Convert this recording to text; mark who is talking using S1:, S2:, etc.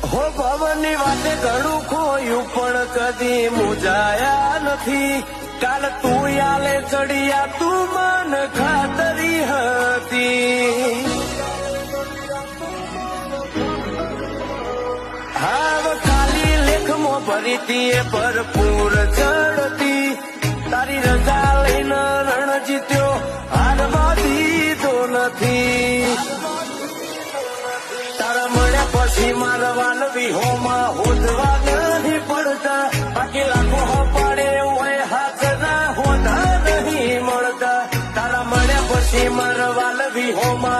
S1: હો ભવનની વાતે ઘણું ખોયું પણ કદી મુજાયા નથી. કાલ તું યાલે ચડિયા તું મન ખાતરી હતી. હાવ ખાલી લેખમાં ભરીતી એ ભરપૂર ચડતી. તારી રજા લઈને રણ જીત્યો હારવા દીધો નથી. તારા મળ્યા પછી મારવાન વિહોમાં હોદવા નહીં પડતા. બાકી લાખો પડે હોય હાથના હોદા નહીં મળતા. તારા મળ્યા પછી મારવાન વિહોમાં